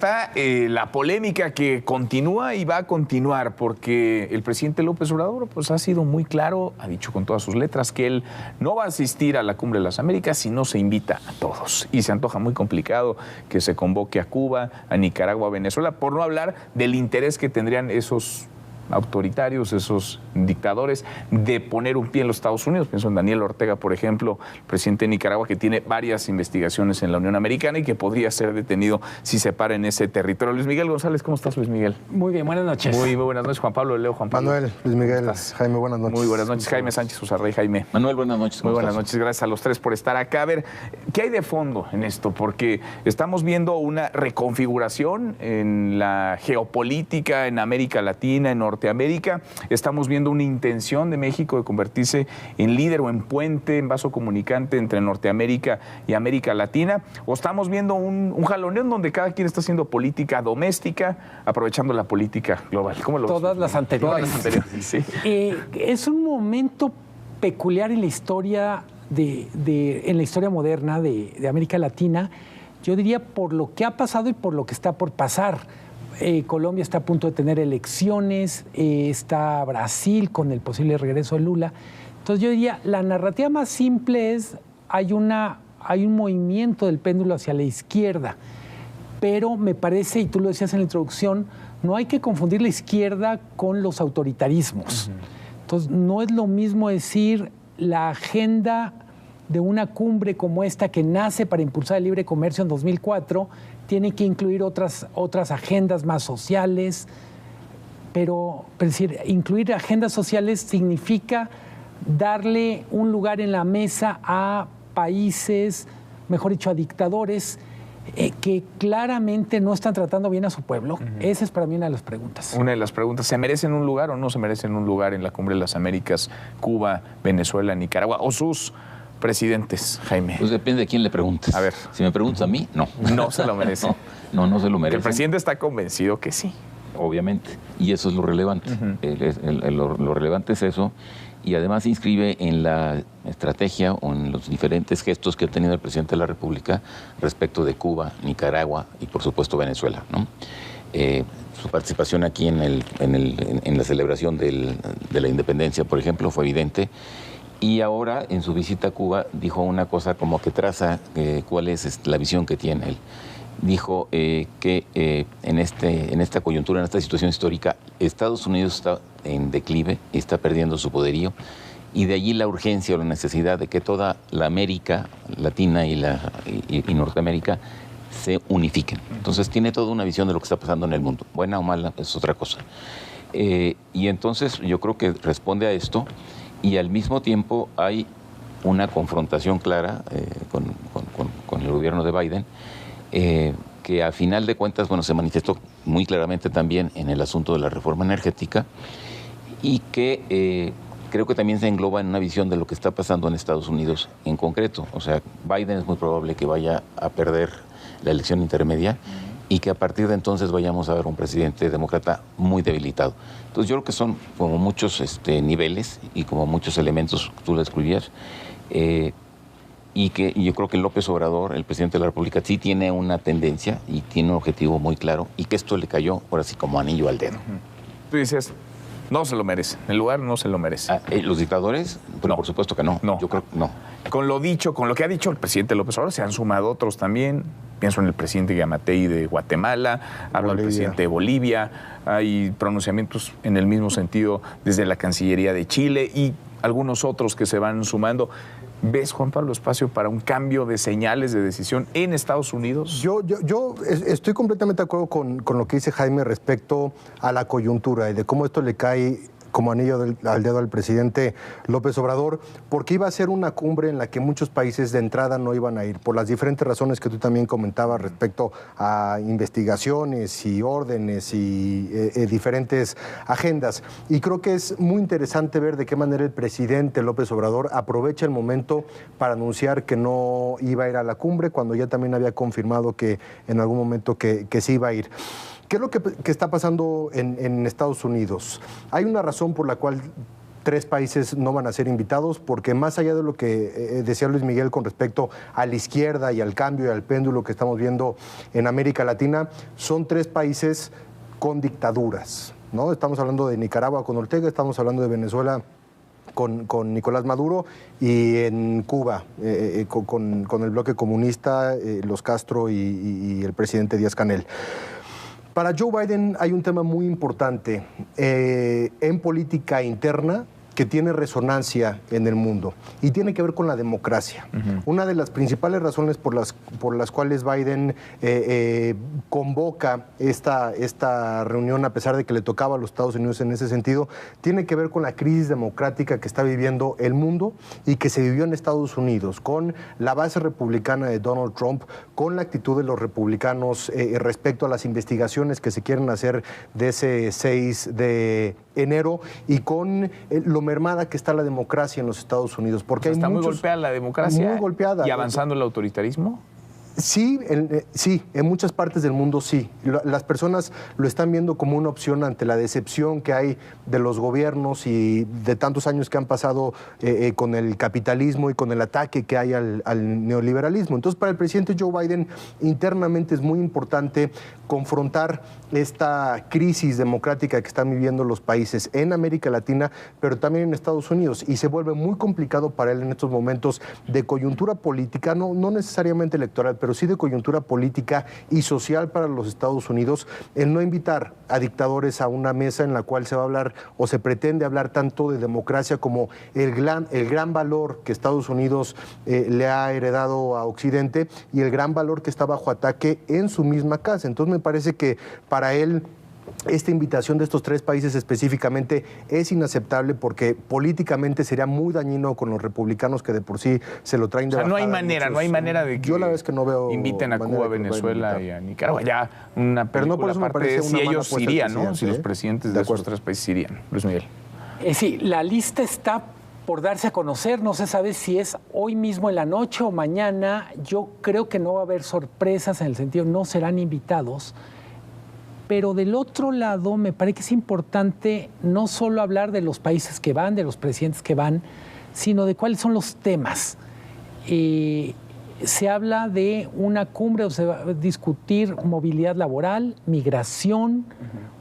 Está la polémica que continúa y va a continuar porque el presidente López Obrador pues, ha sido muy claro, ha dicho con todas sus letras que él no va a asistir a la Cumbre de las Américas si no se invita a todos. Y se antoja muy complicado que se convoque a Cuba, a Nicaragua, a Venezuela, por no hablar del interés que tendrían esos autoritarios, esos dictadores, de poner un pie en los Estados Unidos. Pienso en Daniel Ortega, por ejemplo, presidente de Nicaragua, que tiene varias investigaciones en la Unión Americana y que podría ser detenido si se para en ese territorio. Luis Miguel González, ¿cómo estás, Luis Miguel? Muy bien, buenas noches. Muy buenas noches, Juan Pablo Leo. Juan Pablo. Manuel, Luis Miguel, Jaime, buenas noches. Muy buenas noches, Jaime Sánchez Usarrey. Jaime. Manuel, buenas noches. Muy buenas noches, gracias a los tres por estar acá. A ver, ¿qué hay de fondo en esto? Porque estamos viendo una reconfiguración en la geopolítica en América Latina, en Norteamérica. Estamos viendo una intención de México de convertirse en líder o en puente, en vaso comunicante entre Norteamérica y América Latina. O estamos viendo un jaloneo en donde cada quien está haciendo política doméstica, aprovechando la política global. ¿Cómo lo ves? Todas las anteriores. Todas las anteriores, sí. Es un momento peculiar en la historia en la historia moderna de América Latina, yo diría por lo que ha pasado y por lo que está por pasar. Colombia está a punto de tener elecciones, está Brasil con el posible regreso de Lula. Entonces yo diría, la narrativa más simple es, hay un movimiento del péndulo hacia la izquierda, pero me parece, y tú lo decías en la introducción, no hay que confundir la izquierda con los autoritarismos. Entonces no es lo mismo decir la agenda de una cumbre como esta que nace para impulsar el libre comercio en 2004, tiene que incluir otras agendas más sociales, pero es decir, incluir agendas sociales significa darle un lugar en la mesa a países, mejor dicho, a dictadores que claramente no están tratando bien a su pueblo. Esa es para mí una de las preguntas. Una de las preguntas, ¿se merecen un lugar o no se merecen un lugar en la Cumbre de las Américas, Cuba, Venezuela, Nicaragua o sus presidentes, Jaime? Pues depende de quién le preguntes. A ver. Si me preguntas a mí, no. No se lo merece. No se lo merece. El presidente está convencido que sí. Obviamente. Y eso es lo relevante. Lo relevante es eso. Y además se inscribe en la estrategia o en los diferentes gestos que ha tenido el presidente de la República respecto de Cuba, Nicaragua y, por supuesto, Venezuela, ¿no? Su participación aquí en la celebración de la independencia, por ejemplo, fue evidente. Y ahora, en su visita a Cuba, dijo una cosa como que traza cuál es la visión que tiene él. Dijo que en esta coyuntura, en esta situación histórica, Estados Unidos está en declive, está perdiendo su poderío, y de allí la urgencia o la necesidad de que toda la América Latina y Norteamérica se unifiquen. Entonces tiene toda una visión de lo que está pasando en el mundo. Buena o mala es otra cosa. Y entonces yo creo que responde a esto. Y al mismo tiempo hay una confrontación clara con el gobierno de Biden, que a final de cuentas, bueno, se manifestó muy claramente también en el asunto de la reforma energética y que creo que también se engloba en una visión de lo que está pasando en Estados Unidos en concreto. O sea, Biden es muy probable que vaya a perder la elección intermedia y que a partir de entonces vayamos a ver un presidente demócrata muy debilitado. Entonces yo creo que son como muchos niveles y como muchos elementos que tú le describías, y yo creo que López Obrador, el presidente de la República, sí tiene una tendencia y tiene un objetivo muy claro y que esto le cayó ahora sí como anillo al dedo. Tú dices, no se lo merece, el lugar no se lo merece. ¿Los dictadores? Pero No. por supuesto que no. Yo creo que no. Con lo dicho, con lo que ha dicho el presidente López Obrador, se han sumado otros también. Pienso en el presidente Yamatei de Guatemala, habla el presidente de Bolivia, hay pronunciamientos en el mismo sentido desde la Cancillería de Chile y algunos otros que se van sumando. ¿Ves, Juan Pablo, espacio para un cambio de señales de decisión en Estados Unidos? Yo estoy completamente de acuerdo con lo que dice Jaime respecto a la coyuntura y de cómo esto le cae como anillo al dedo al presidente López Obrador, porque iba a ser una cumbre en la que muchos países de entrada no iban a ir, por las diferentes razones que tú también comentabas respecto a investigaciones y órdenes y diferentes agendas. Y creo que es muy interesante ver de qué manera el presidente López Obrador aprovecha el momento para anunciar que no iba a ir a la cumbre, cuando ya también había confirmado que en algún momento que sí iba a ir. ¿Qué es lo que está pasando en Estados Unidos? Hay una razón por la cual 3 países no van a ser invitados, porque más allá de lo que decía Luis Miguel con respecto a la izquierda y al cambio y al péndulo que estamos viendo en América Latina, son 3 países con dictaduras, ¿no? Estamos hablando de Nicaragua con Ortega, estamos hablando de Venezuela con Nicolás Maduro, y en Cuba con el bloque comunista, los Castro y el presidente Díaz-Canel. Para Joe Biden hay un tema muy importante en política interna que tiene resonancia en el mundo y tiene que ver con la democracia. Una de las principales razones por las cuales Biden convoca esta reunión, a pesar de que le tocaba a los Estados Unidos en ese sentido, tiene que ver con la crisis democrática que está viviendo el mundo y que se vivió en Estados Unidos, con la base republicana de Donald Trump, con la actitud de los republicanos respecto a las investigaciones que se quieren hacer de ese 6 de enero, y con lo mermada que está la democracia en los Estados Unidos. Porque está muy golpeada la democracia, muy golpeada, y avanzando el autoritarismo. Sí, en muchas partes del mundo sí. Las personas lo están viendo como una opción ante la decepción que hay de los gobiernos y de tantos años que han pasado con el capitalismo y con el ataque que hay al neoliberalismo. Entonces, para el presidente Joe Biden, internamente es muy importante confrontar esta crisis democrática que están viviendo los países en América Latina, pero también en Estados Unidos. Y se vuelve muy complicado para él en estos momentos de coyuntura política, no necesariamente electoral, pero sí de coyuntura política y social para los Estados Unidos, el no invitar a dictadores a una mesa en la cual se va a hablar o se pretende hablar tanto de democracia como el gran valor que Estados Unidos le ha heredado a Occidente, y el gran valor que está bajo ataque en su misma casa. Entonces me parece que para él esta invitación de estos 3 países específicamente es inaceptable, porque políticamente sería muy dañino con los republicanos, que de por sí se lo traen de bajada. No hay manera de que yo la vez que no veo inviten a Cuba, Venezuela y a Nicaragua. Ya una película, pero no por eso me parece si ellos irían, ¿no? Si los presidentes de esos 3 países irían. Luis Miguel. Sí, la lista está por darse a conocer, no se sabe si es hoy mismo en la noche o mañana. Yo creo que no va a haber sorpresas, en el sentido no serán invitados. Pero del otro lado, me parece que es importante no solo hablar de los países que van, de los presidentes que van, sino de cuáles son los temas. Se habla de una cumbre, o se va a discutir movilidad laboral, migración,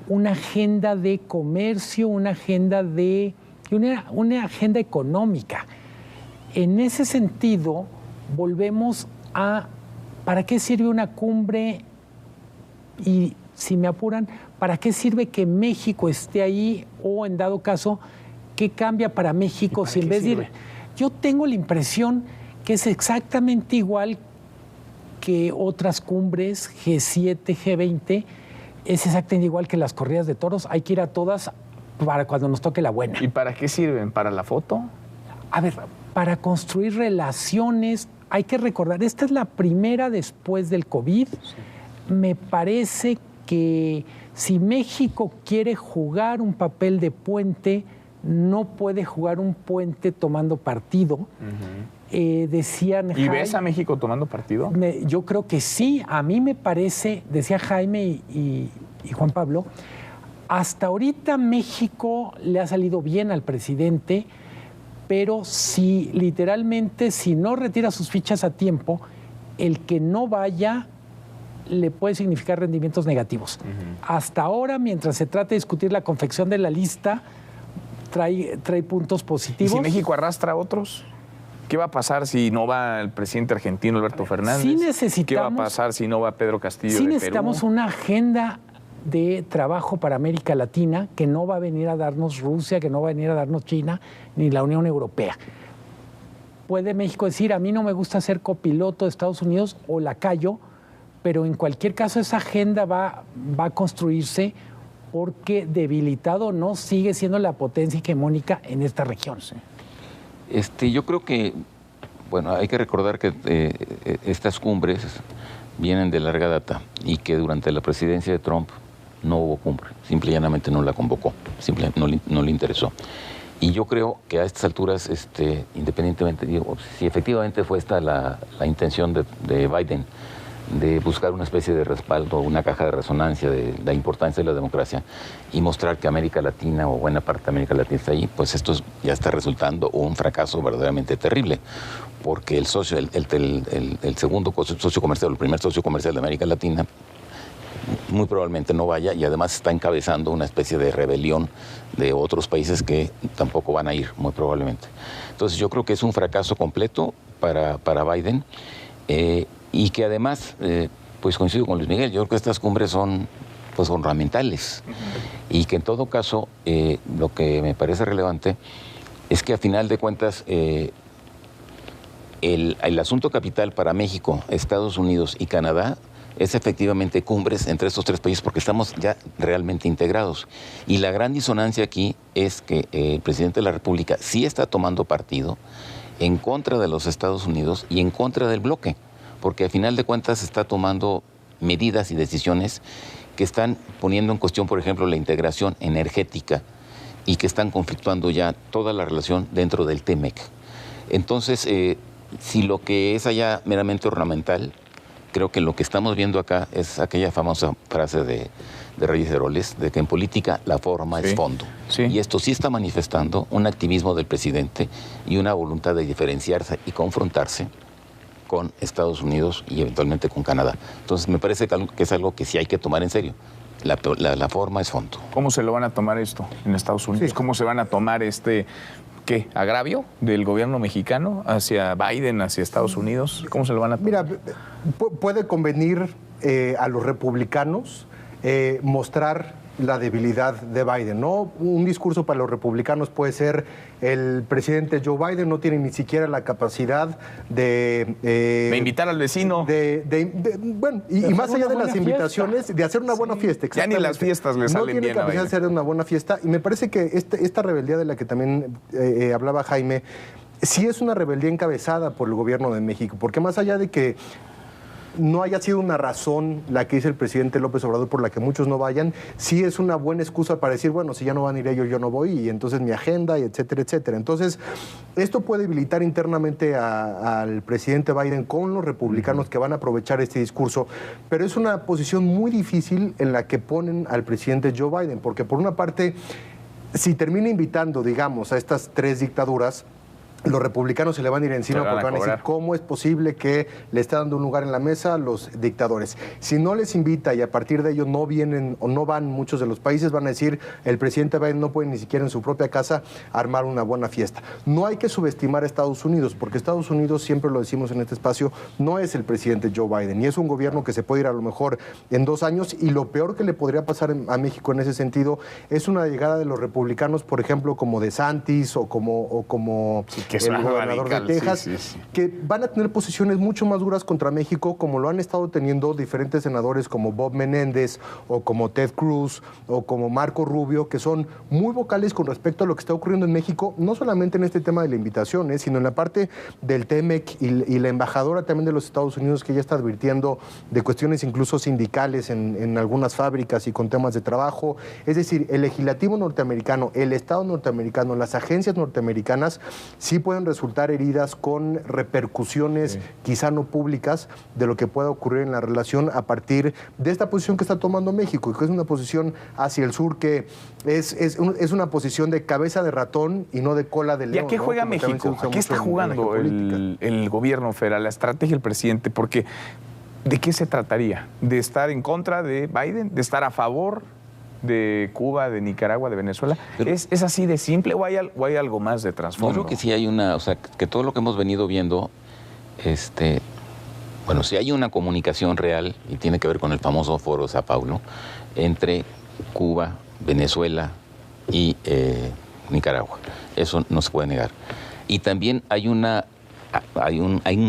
una agenda de comercio, una agenda económica. En ese sentido, volvemos a ¿para qué sirve una cumbre? Y si me apuran, ¿para qué sirve que México esté ahí? O, en dado caso, ¿qué cambia para México si en vez de ir? Yo tengo la impresión que es exactamente igual que otras cumbres, G7, G20, es exactamente igual que las corridas de toros. Hay que ir a todas para cuando nos toque la buena. ¿Y para qué sirven? ¿Para la foto? A ver, para construir relaciones. Hay que recordar, esta es la primera después del COVID. Sí. Me parece que si México quiere jugar un papel de puente, no puede jugar un puente tomando partido. Decían... ¿Y ves a México tomando partido? Yo creo que sí. A mí me parece, decía Jaime y Juan Pablo, hasta ahorita México le ha salido bien al presidente, pero si literalmente, si no retira sus fichas a tiempo, el que no vaya le puede significar rendimientos negativos. Hasta ahora, mientras se trata de discutir la confección de la lista, trae puntos positivos. ¿Y si México arrastra a otros? ¿Qué va a pasar si no va el presidente argentino Alberto Fernández? Sí necesitamos, ¿qué va a pasar si no va Pedro Castillo sí de necesitamos Perú? Una agenda de trabajo para América Latina que no va a venir a darnos Rusia, que no va a venir a darnos China, ni la Unión Europea. Puede México decir, a mí no me gusta ser copiloto de Estados Unidos o lacayo, pero en cualquier caso esa agenda va a construirse, porque debilitado o no, sigue siendo la potencia hegemónica en esta región. Sí. Yo creo que, bueno, hay que recordar que estas cumbres vienen de larga data y que durante la presidencia de Trump no hubo cumbre, simple y llanamente no la convocó, no le interesó. Y yo creo que a estas alturas, independientemente, digo, si efectivamente fue esta la intención de Biden de buscar una especie de respaldo, una caja de resonancia de la importancia de la democracia y mostrar que América Latina o buena parte de América Latina está ahí, pues esto ya está resultando un fracaso verdaderamente terrible, porque el socio, el segundo socio comercial, el primer socio comercial de América Latina, muy probablemente no vaya y además está encabezando una especie de rebelión de otros países que tampoco van a ir, muy probablemente. Entonces yo creo que es un fracaso completo para Biden y que además, pues coincido con Luis Miguel, yo creo que estas cumbres son pues ornamentales y que en todo caso lo que me parece relevante es que a final de cuentas el asunto capital para México, Estados Unidos y Canadá es efectivamente cumbres entre estos tres países porque estamos ya realmente integrados. Y la gran disonancia aquí es que el presidente de la República sí está tomando partido en contra de los Estados Unidos y en contra del bloque, porque a final de cuentas está tomando medidas y decisiones que están poniendo en cuestión, por ejemplo, la integración energética y que están conflictuando ya toda la relación dentro del TEMEC. Entonces, si lo que es allá meramente ornamental, creo que lo que estamos viendo acá es aquella famosa frase de Reyes Heroles, de que en política la forma es fondo. Sí. Y esto sí está manifestando un activismo del presidente y una voluntad de diferenciarse y confrontarse con Estados Unidos y eventualmente con Canadá. Entonces me parece que es algo que sí hay que tomar en serio. La forma es fondo. ¿Cómo se lo van a tomar esto en Estados Unidos? Sí. ¿Cómo se van a tomar ¿qué? ¿Agravio del gobierno mexicano hacia Biden, hacia Estados Unidos? ¿Cómo se lo van a tomar? Mira, puede convenir a los republicanos mostrar la debilidad de Biden, ¿no? Un discurso para los republicanos puede ser: el presidente Joe Biden no tiene ni siquiera la capacidad de invitar al vecino. Bueno, y más allá de las invitaciones, de hacer una buena fiesta. Ya ni las fiestas le salen bien. No tiene capacidad de hacer una buena fiesta. Y me parece que esta rebeldía de la que también hablaba Jaime, sí es una rebeldía encabezada por el gobierno de México, porque más allá de que no haya sido una razón la que dice el presidente López Obrador por la que muchos no vayan, sí es una buena excusa para decir, bueno, si ya no van a ir ellos, yo no voy, y entonces mi agenda, y etcétera, etcétera. Entonces, esto puede debilitar internamente al presidente Biden con los republicanos que van a aprovechar este discurso, pero es una posición muy difícil en la que ponen al presidente Joe Biden, porque por una parte, si termina invitando, digamos, a estas tres dictaduras, los republicanos se le van a ir encima porque van a decir, ¿cómo es posible que le esté dando un lugar en la mesa a los dictadores? Si no les invita y a partir de ello no vienen o no van muchos de los países, van a decir, el presidente Biden no puede ni siquiera en su propia casa armar una buena fiesta. No hay que subestimar a Estados Unidos, porque Estados Unidos, siempre lo decimos en este espacio, no es el presidente Joe Biden, y es un gobierno que se puede ir a lo mejor en 2 años, y lo peor que le podría pasar a México en ese sentido es una llegada de los republicanos, por ejemplo, como DeSantis o como que es el gobernador de Texas, que van a tener posiciones mucho más duras contra México, como lo han estado teniendo diferentes senadores como Bob Menéndez o como Ted Cruz o como Marco Rubio, que son muy vocales con respecto a lo que está ocurriendo en México, no solamente en este tema de la invitación, sino en la parte del TEMEC y la embajadora también de los Estados Unidos, que ya está advirtiendo de cuestiones incluso sindicales en algunas fábricas y con temas de trabajo. Es decir, el legislativo norteamericano, el Estado norteamericano, las agencias norteamericanas sí pueden resultar heridas con repercusiones quizá no públicas de lo que pueda ocurrir en la relación a partir de esta posición que está tomando México, que es una posición hacia el sur que es una posición de cabeza de ratón y no de cola de león. ¿Y a qué juega México? ¿A qué está jugando el gobierno federal, la estrategia del presidente? Porque ¿de qué se trataría? ¿De estar en contra de Biden? ¿De estar a favor de Cuba, de Nicaragua, de Venezuela? Pero, ¿es así de simple o hay algo más de trasfondo? Yo creo que sí hay o sea, que todo lo que hemos venido viendo, bueno, sí hay una comunicación real, y tiene que ver con el famoso Foro de Sao Paulo, entre Cuba, Venezuela y Nicaragua. Eso no se puede negar. Y también hay un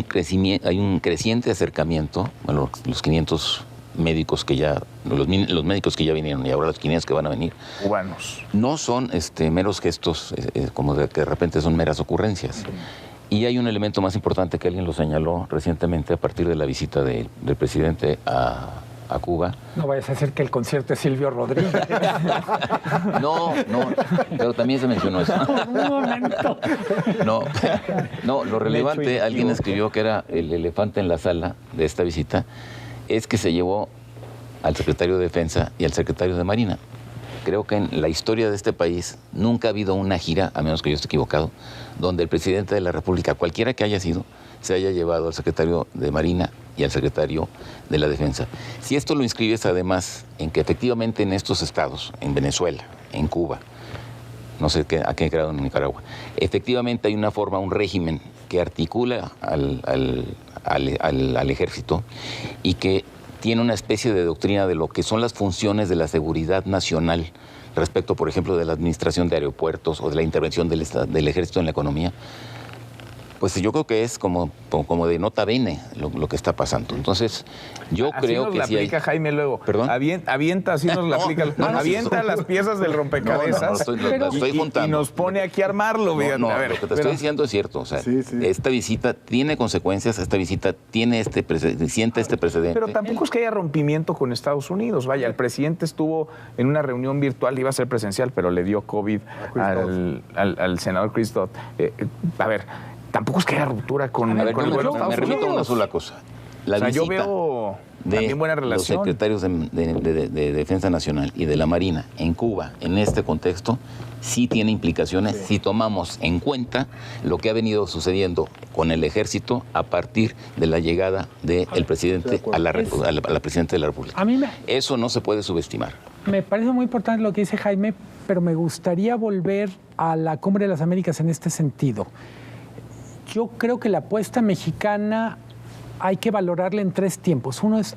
creciente acercamiento, bueno, los 500 médicos que ya, los médicos que ya vinieron y ahora los 500 que van a venir, cubanos, no son meros gestos como que de repente son meras ocurrencias. Y hay un elemento más importante que alguien lo señaló recientemente a partir de la visita del presidente a Cuba. No vayas a decir que el concierto es Silvio Rodríguez. No, pero también se mencionó eso. Un momento. No, lo relevante, alguien escribió que era el elefante en la sala de esta visita, es que se llevó al secretario de Defensa y al secretario de Marina. Creo que en la historia de este país nunca ha habido una gira, a menos que yo esté equivocado, donde el presidente de la República, cualquiera que haya sido, se haya llevado al secretario de Marina y al secretario de la Defensa. Si esto lo inscribes además en que efectivamente en estos estados, en Venezuela, en Cuba, no sé a qué grado en Nicaragua, efectivamente hay una forma, un régimen que articula al ejército y que tiene una especie de doctrina de lo que son las funciones de la seguridad nacional respecto, por ejemplo, de la administración de aeropuertos o de la intervención del ejército en la economía. Pues yo creo que es como de nota bene lo que está pasando. Entonces, yo así creo nos que la sí aplica hay... Jaime luego. ¿Perdón? Avienta, así nos la aplica. Avienta las piezas del rompecabezas estoy juntando. y nos pone aquí a armarlo. No, a ver, lo que te estoy diciendo es cierto. O sea, sí, sí. Esta visita tiene consecuencias, esta visita tiene siente este precedente. Pero tampoco es que haya rompimiento con Estados Unidos. Vaya, el presidente estuvo en una reunión virtual, iba a ser presencial, pero le dio COVID al senador Chris Dodd. A ver, tampoco es que haya ruptura con el gobierno de Estados me remito a Unidos. una sola cosa. La visita yo veo también buena de los relación. secretarios de Defensa Nacional y de la Marina en Cuba, en este contexto, sí tiene implicaciones si tomamos en cuenta lo que ha venido sucediendo con el ejército a partir de la llegada del presidente a la presidenta de la República. Eso no se puede subestimar. Me parece muy importante lo que dice Jaime, pero me gustaría volver a la Cumbre de las Américas en este sentido. Yo creo que la apuesta mexicana hay que valorarla en 3 tiempos. Uno es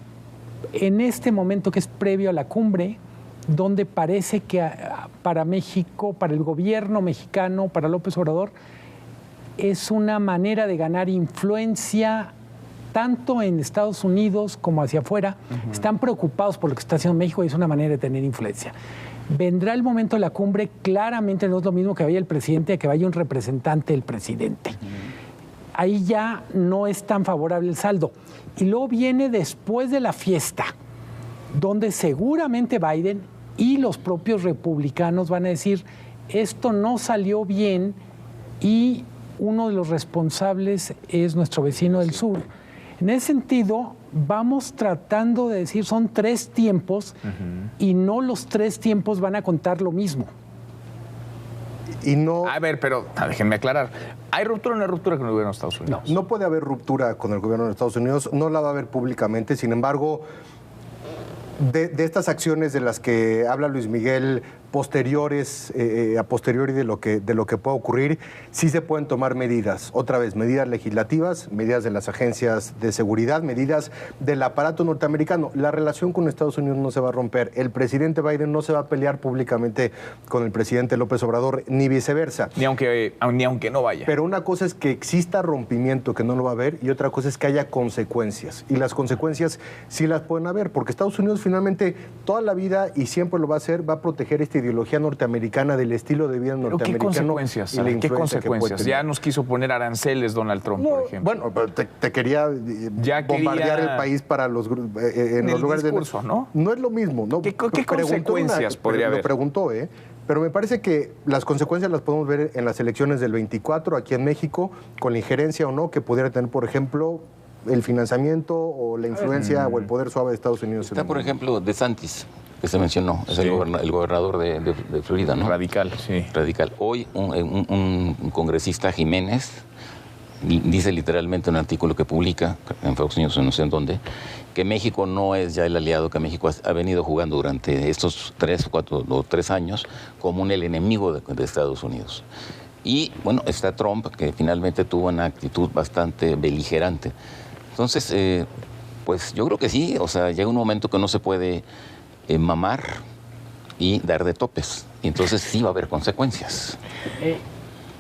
en este momento que es previo a la cumbre, donde parece que para México, para el gobierno mexicano, para López Obrador, es una manera de ganar influencia tanto en Estados Unidos como hacia afuera. Están preocupados por lo que está haciendo México y es una manera de tener influencia. Vendrá el momento de la cumbre, claramente no es lo mismo que vaya el presidente a que vaya un representante del presidente. Ahí ya no es tan favorable el saldo. Y luego viene después de la fiesta, donde seguramente Biden y los propios republicanos van a decir, esto no salió bien y uno de los responsables es nuestro vecino del sur. En ese sentido, vamos tratando de decir, son 3 tiempos y no los 3 tiempos van a contar lo mismo. Y no... A ver, pero déjenme aclarar. ¿Hay ruptura o no hay ruptura con el gobierno de Estados Unidos? No puede haber ruptura con el gobierno de Estados Unidos, no la va a haber públicamente, sin embargo, de estas acciones de las que habla Luis Miguel posteriores, a posteriori de lo que pueda ocurrir, sí se pueden tomar medidas. Otra vez, medidas legislativas, medidas de las agencias de seguridad, medidas del aparato norteamericano. La relación con Estados Unidos no se va a romper. El presidente Biden no se va a pelear públicamente con el presidente López Obrador, ni viceversa. Ni aunque no vaya. Pero una cosa es que exista rompimiento, que no lo va a haber, y otra cosa es que haya consecuencias. Y las consecuencias sí las pueden haber, porque Estados Unidos finalmente toda la vida, y siempre lo va a hacer, va a proteger esta ideología norteamericana del estilo de vida norteamericano. ¿Qué consecuencias? ¿Qué consecuencias? Ya nos quiso poner aranceles Donald Trump, por ejemplo. Bueno, te quería bombardear el país para los lugares discurso, de... ¿no? No es lo mismo. ¿No? ¿Qué consecuencias podría haber? Lo preguntó, Pero me parece que las consecuencias las podemos ver en las elecciones del 24 aquí en México, con la injerencia o no que pudiera tener, por ejemplo, el financiamiento o la influencia o el poder suave de Estados Unidos. Está, por ejemplo, DeSantis, que se mencionó, es el gobernador de Florida, ¿no? Radical, sí. Radical. Hoy un congresista, Jiménez, dice literalmente en un artículo que publica en Fox News, no sé en dónde, que México no es ya el aliado, que México ha venido jugando durante estos 3 años como el enemigo de Estados Unidos. Y, bueno, está Trump, que finalmente tuvo una actitud bastante beligerante. Entonces, pues yo creo que sí, o sea, llega un momento que no se puede mamar y dar de topes. Y entonces sí va a haber consecuencias.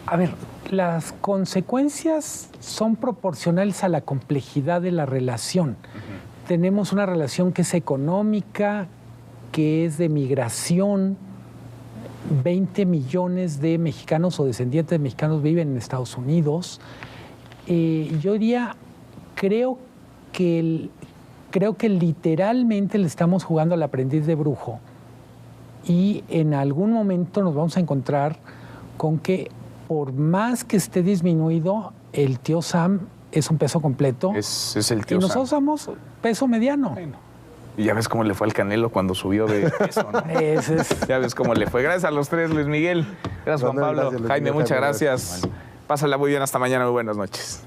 A ver, las consecuencias son proporcionales a la complejidad de la relación. Tenemos una relación que es económica, que es de migración. 20 millones de mexicanos o descendientes de mexicanos viven en Estados Unidos. Yo diría, creo que literalmente le estamos jugando al aprendiz de brujo y en algún momento nos vamos a encontrar con que por más que esté disminuido, el tío Sam es un peso completo. Es el tío y nosotros Sam. somos peso mediano. Bueno. Y ya ves cómo le fue al Canelo cuando subió de peso, ¿no? Ya ves cómo le fue. Gracias a los tres, Luis Miguel. Gracias, Juan Pablo. Gracias, Luis Jaime, Miguel. muchas gracias. Pásala muy bien. Hasta mañana. Muy buenas noches.